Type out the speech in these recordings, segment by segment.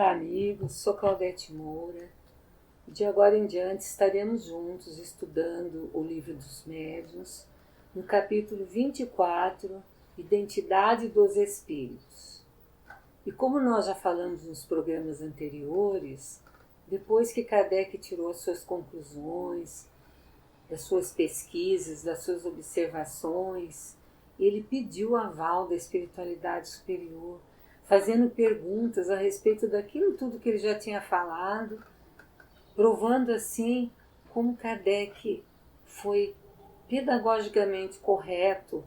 Olá, amigos. Sou Claudete Moura. De agora em diante estaremos juntos estudando o Livro dos Médiuns, no capítulo 24, Identidade dos Espíritos. E como nós já falamos nos programas anteriores, depois que Kardec tirou as suas conclusões, das suas pesquisas, das suas observações, ele pediu o aval da espiritualidade superior, fazendo perguntas a respeito daquilo tudo que ele já tinha falado, provando assim como Kardec foi pedagogicamente correto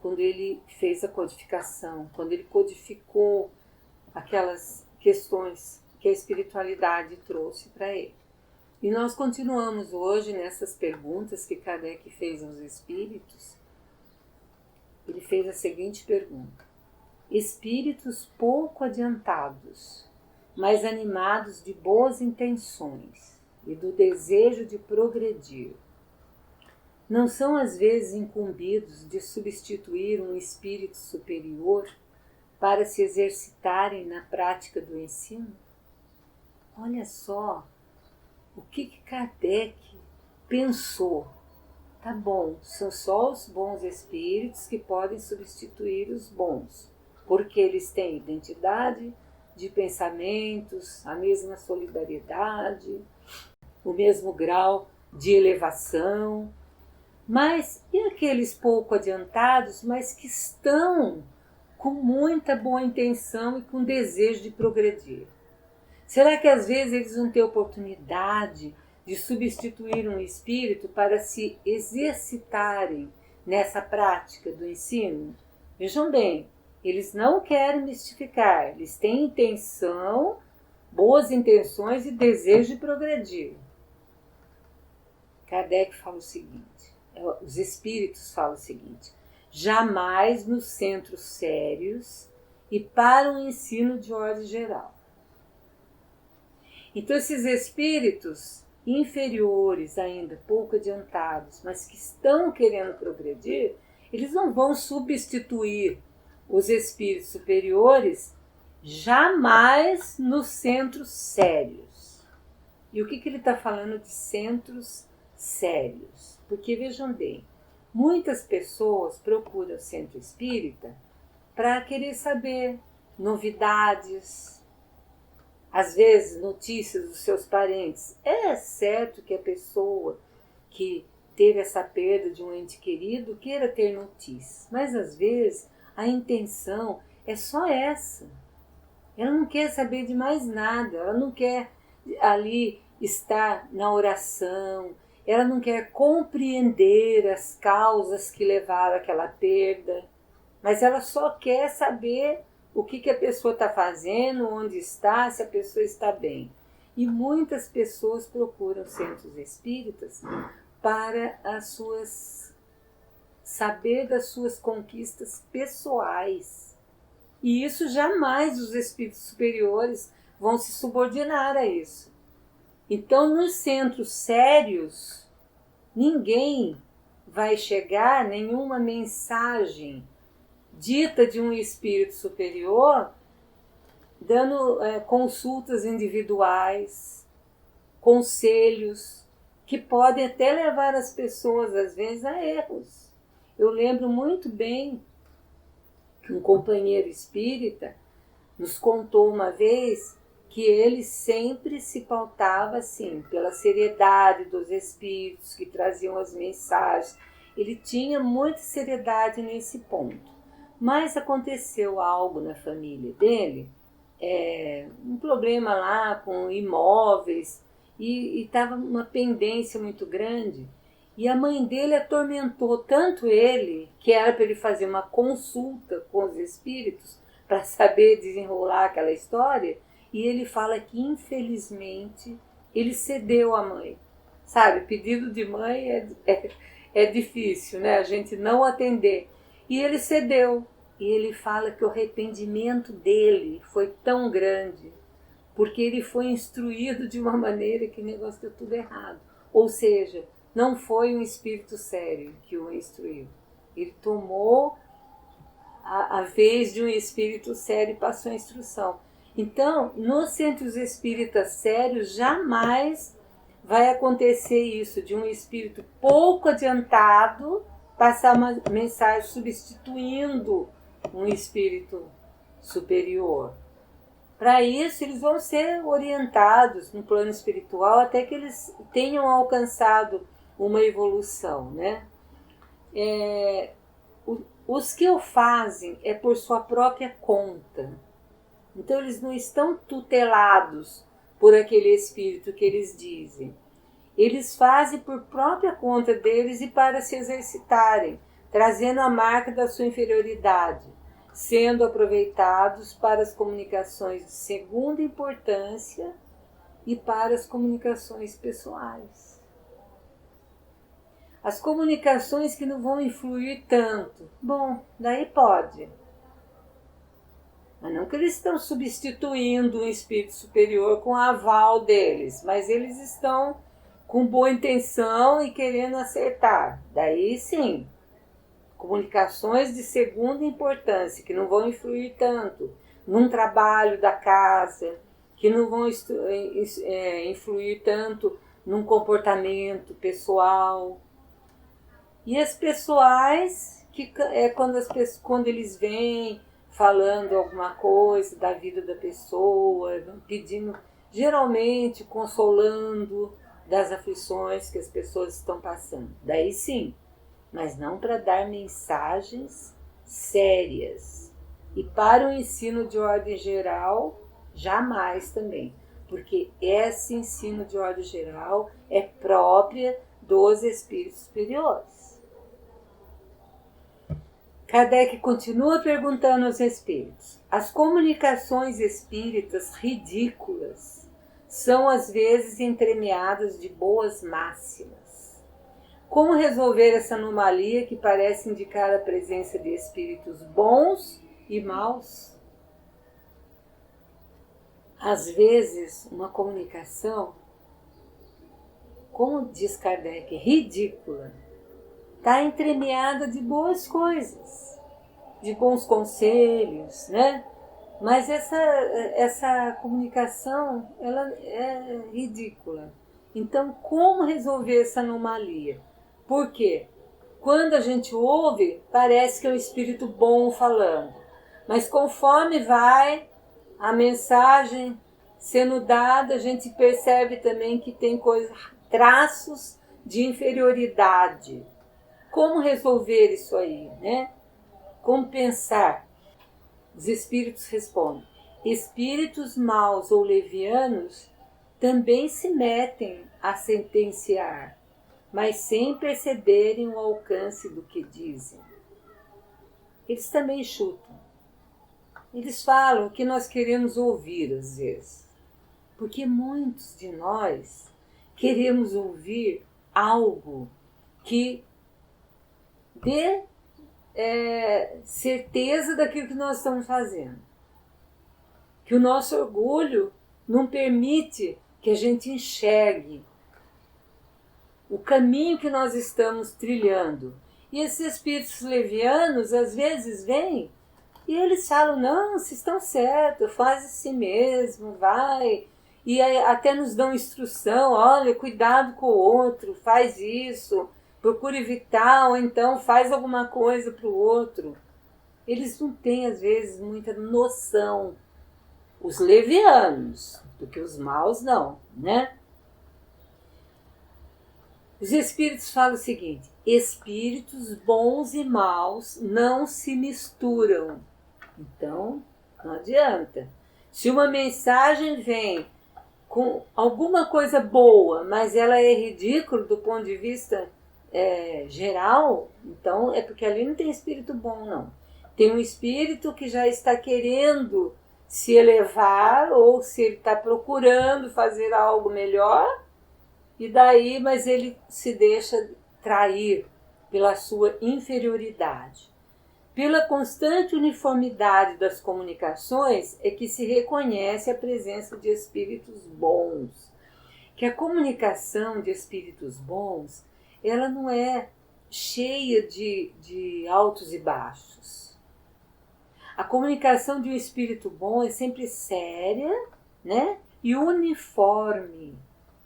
quando ele fez a codificação, quando ele codificou aquelas questões que a espiritualidade trouxe para ele. E nós continuamos hoje nessas perguntas que Kardec fez aos espíritos. Ele fez a seguinte pergunta: espíritos pouco adiantados, mas animados de boas intenções e do desejo de progredir, não são às vezes incumbidos de substituir um espírito superior para se exercitarem na prática do ensino? Olha só o que Kardec pensou. Tá bom, são só os bons espíritos que podem substituir os bons, porque eles têm identidade de pensamentos, a mesma solidariedade, o mesmo grau de elevação. Mas e aqueles pouco adiantados, mas que estão com muita boa intenção e com desejo de progredir? Será que às vezes eles vão ter oportunidade de substituir um espírito para se exercitarem nessa prática do ensino? Vejam bem, eles não querem mistificar, eles têm intenção, boas intenções e desejo de progredir. Kardec fala o seguinte, os espíritos falam o seguinte: jamais nos centros sérios e para um ensino de ordem geral. Então esses espíritos inferiores ainda, pouco adiantados, mas que estão querendo progredir, eles não vão substituir os espíritos superiores jamais nos centros sérios. E o que ele está falando de centros sérios? Porque vejam bem, muitas pessoas procuram o centro espírita para querer saber novidades, às vezes notícias dos seus parentes. É certo que a pessoa que teve essa perda de um ente querido queira ter notícias, mas às vezes a intenção é só essa. Ela não quer saber de mais nada, ela não quer ali estar na oração, ela não quer compreender as causas que levaram àquela perda, mas ela só quer saber o que a pessoa está fazendo, onde está, se a pessoa está bem. E muitas pessoas procuram centros espíritas para saber das suas conquistas pessoais. E isso jamais os espíritos superiores vão se subordinar a isso. Então, nos centros sérios, ninguém vai chegar, nenhuma mensagem dita de um espírito superior, dando consultas individuais, conselhos, que podem até levar as pessoas, às vezes, a erros. Eu lembro muito bem que um companheiro espírita nos contou uma vez que ele sempre se pautava assim, pela seriedade dos espíritos que traziam as mensagens. Ele tinha muita seriedade nesse ponto. Mas aconteceu algo na família dele, um problema lá com imóveis, e estava uma pendência muito grande. E a mãe dele atormentou tanto ele, que era para ele fazer uma consulta com os espíritos para saber desenrolar aquela história, e ele fala que infelizmente ele cedeu à mãe. Sabe, pedido de mãe é difícil, né? A gente não atender. E ele cedeu. E ele fala que o arrependimento dele foi tão grande, porque ele foi instruído de uma maneira que o negócio deu tudo errado. Ou seja, não foi um espírito sério que o instruiu. Ele tomou a vez de um espírito sério e passou a instrução. Então, nos centros espíritas sérios, jamais vai acontecer isso, de um espírito pouco adiantado passar uma mensagem substituindo um espírito superior. Para isso, eles vão ser orientados no plano espiritual até que eles tenham alcançado uma evolução, né? Os que o fazem é por sua própria conta. Então, eles não estão tutelados por aquele espírito que eles dizem. Eles fazem por própria conta deles e para se exercitarem, trazendo a marca da sua inferioridade, sendo aproveitados para as comunicações de segunda importância e para as comunicações pessoais. As comunicações que não vão influir tanto, bom, daí pode. Mas não que eles estão substituindo um espírito superior com o aval deles, mas eles estão com boa intenção e querendo acertar. Daí sim, comunicações de segunda importância, que não vão influir tanto num trabalho da casa, que não vão influir tanto num comportamento pessoal. E as pessoais, que é quando eles vêm falando alguma coisa da vida da pessoa, pedindo, geralmente consolando das aflições que as pessoas estão passando. Daí sim, mas não para dar mensagens sérias. E para o ensino de ordem geral, jamais também, porque esse ensino de ordem geral é própria dos espíritos superiores. Kardec continua perguntando aos espíritos: as comunicações espíritas ridículas são às vezes entremeadas de boas máximas. Como resolver essa anomalia que parece indicar a presença de espíritos bons e maus? Às vezes, uma comunicação, como diz Kardec, ridícula, está entremeada de boas coisas, de bons conselhos, né? Mas essa comunicação, ela é ridícula. Então, como resolver essa anomalia? Por quê? Quando a gente ouve, parece que é um espírito bom falando. Mas conforme vai a mensagem sendo dada, a gente percebe também que tem traços de inferioridade. Como resolver isso aí, né? Como pensar? Os espíritos respondem: espíritos maus ou levianos também se metem a sentenciar, mas sem perceberem o alcance do que dizem. Eles também chutam. Eles falam o que nós queremos ouvir às vezes, porque muitos de nós queremos ouvir algo que dê certeza daquilo que nós estamos fazendo. Que o nosso orgulho não permite que a gente enxergue o caminho que nós estamos trilhando. E esses espíritos levianos às vezes vêm e eles falam: não, vocês estão certos, faz assim mesmo, vai. E até nos dão instrução: olha, cuidado com o outro, faz isso, procura evitar, ou então faz alguma coisa para o outro. Eles não têm, às vezes, muita noção. Os levianos, porque os maus não, né? Os espíritos falam o seguinte: espíritos bons e maus não se misturam. Então, não adianta. Se uma mensagem vem com alguma coisa boa, mas ela é ridícula do ponto de vista geral, então é porque ali não tem espírito bom, não. Tem um espírito que já está querendo se elevar, ou se ele está procurando fazer algo melhor, e daí, mas ele se deixa trair pela sua inferioridade. Pela constante uniformidade das comunicações é que se reconhece a presença de espíritos bons. Que a comunicação de espíritos bons, ela não é cheia de altos e baixos. A comunicação de um espírito bom é sempre séria, né? E uniforme.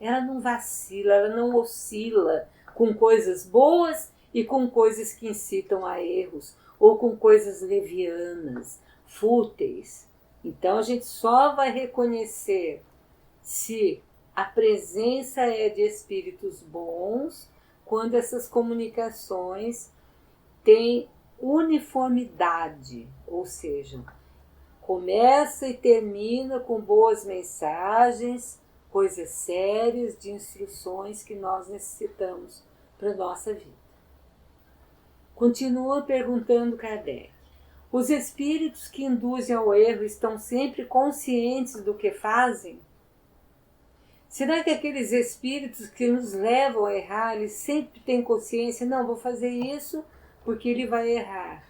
Ela não vacila, ela não oscila com coisas boas e com coisas que incitam a erros, ou com coisas levianas, fúteis. Então a gente só vai reconhecer se a presença é de espíritos bons quando essas comunicações têm uniformidade, ou seja, começa e termina com boas mensagens, coisas sérias, de instruções que nós necessitamos para a nossa vida. Continua perguntando Kardec. Os espíritos que induzem ao erro estão sempre conscientes do que fazem? Será que aqueles espíritos que nos levam a errar, eles sempre têm consciência? Não, vou fazer isso porque ele vai errar.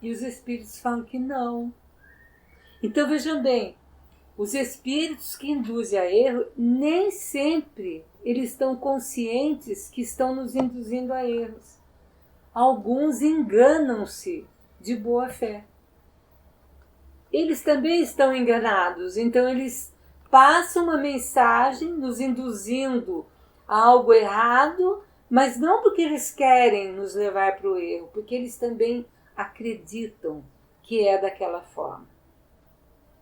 E os espíritos falam que não. Então vejam bem, os espíritos que induzem a erro, nem sempre eles estão conscientes que estão nos induzindo a erros. Alguns enganam-se de boa fé. Eles também estão enganados, então eles passam uma mensagem nos induzindo a algo errado, mas não porque eles querem nos levar para o erro, porque eles também acreditam que é daquela forma.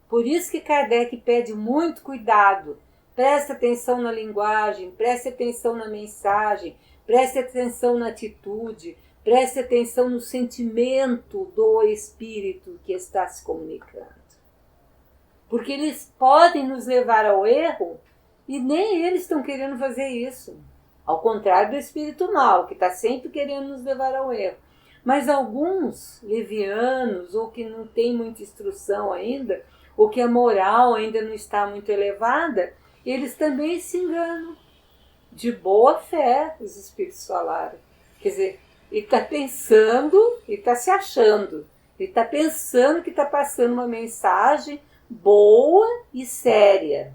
Por isso que Kardec pede muito cuidado. Preste atenção na linguagem, preste atenção na mensagem, preste atenção na atitude, preste atenção no sentimento do espírito que está se comunicando. Porque eles podem nos levar ao erro e nem eles estão querendo fazer isso. Ao contrário do espírito mau, que está sempre querendo nos levar ao erro. Mas alguns levianos, ou que não têm muita instrução ainda, ou que a moral ainda não está muito elevada, eles também se enganam. De boa fé, os espíritos falaram. Quer dizer, ele está pensando, ele está se achando. Ele está pensando que está passando uma mensagem boa e séria.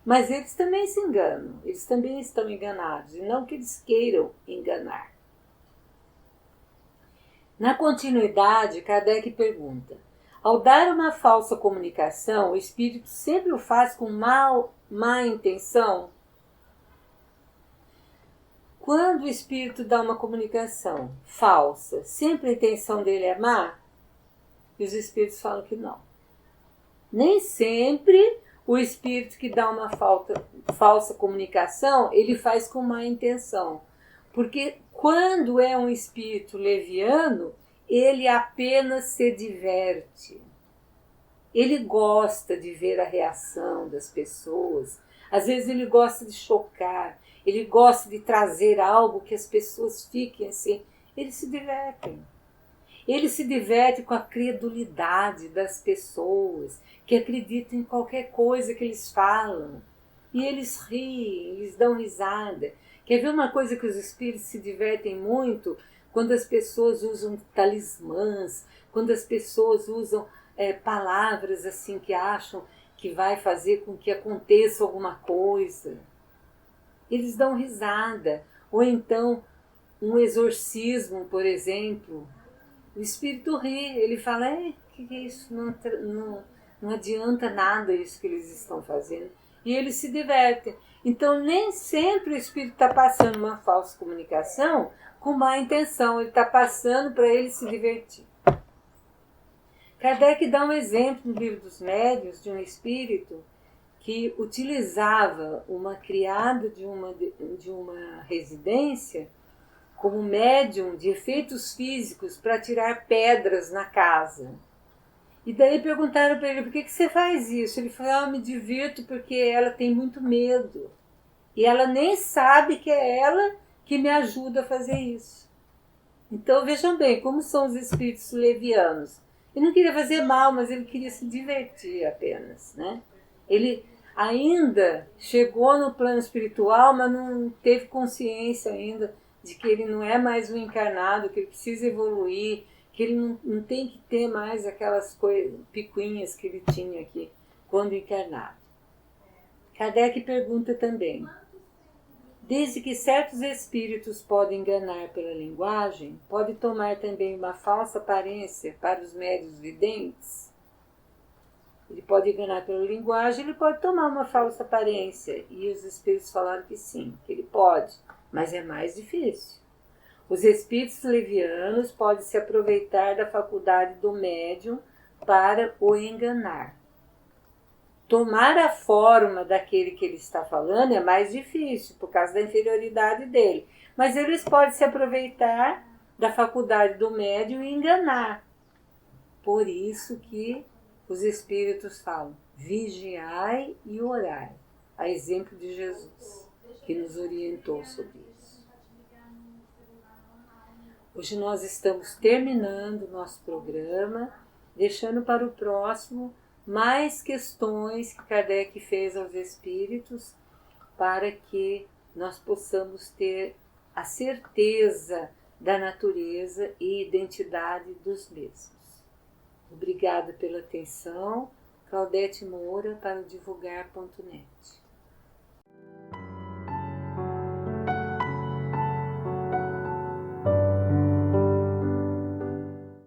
Mas eles também se enganam, eles também estão enganados, e não que eles queiram enganar. Na continuidade, Kardec pergunta: ao dar uma falsa comunicação, o espírito sempre o faz com má intenção? Quando o espírito dá uma comunicação falsa, sempre a intenção dele é má? E os espíritos falam que não. Nem sempre o espírito que dá uma falsa comunicação, ele faz com má intenção. Porque quando é um espírito leviano, ele apenas se diverte. Ele gosta de ver a reação das pessoas. Às vezes ele gosta de chocar. Ele gosta de trazer algo que as pessoas fiquem assim. Eles se divertem. Ele se diverte com a credulidade das pessoas, que acreditam em qualquer coisa que eles falam. E eles riem, eles dão risada. Quer ver uma coisa que os espíritos se divertem muito? Quando as pessoas usam talismãs, quando as pessoas usam palavras assim que acham que vai fazer com que aconteça alguma coisa. Eles dão risada. Ou então, um exorcismo, por exemplo. O espírito ri, ele fala, que é isso? Não adianta nada isso que eles estão fazendo. E eles se divertem. Então, nem sempre o espírito está passando uma falsa comunicação com má intenção. Ele está passando para ele se divertir. Kardec dá um exemplo no Livro dos Médiuns de um espírito que utilizava uma criada de uma residência como médium de efeitos físicos para tirar pedras na casa. E daí perguntaram para ele, por que você faz isso? Ele falou, eu me divirto porque ela tem muito medo. E ela nem sabe que é ela que me ajuda a fazer isso. Então vejam bem, como são os espíritos levianos. Ele não queria fazer mal, mas ele queria se divertir apenas, né? Ele ainda chegou no plano espiritual, mas não teve consciência ainda de que ele não é mais um encarnado, que ele precisa evoluir, que ele não tem que ter mais aquelas picuinhas que ele tinha aqui quando encarnado. Kardec pergunta também, Desde que certos espíritos podem enganar pela linguagem, pode tomar também uma falsa aparência para os médiuns videntes. Ele pode enganar pela linguagem, ele pode tomar uma falsa aparência. E os espíritos falaram que sim, que ele pode, mas é mais difícil. Os espíritos levianos podem se aproveitar da faculdade do médium para o enganar. Tomar a forma daquele que ele está falando é mais difícil, por causa da inferioridade dele. Mas eles podem se aproveitar da faculdade do médium e enganar. Por isso que os espíritos falam, vigiai e orai, a exemplo de Jesus, que nos orientou sobre isso. Hoje nós estamos terminando o nosso programa, deixando para o próximo mais questões que Kardec fez aos espíritos, para que nós possamos ter a certeza da natureza e identidade dos mesmos. Obrigada pela atenção. Claudete Moura para o divulgar.net.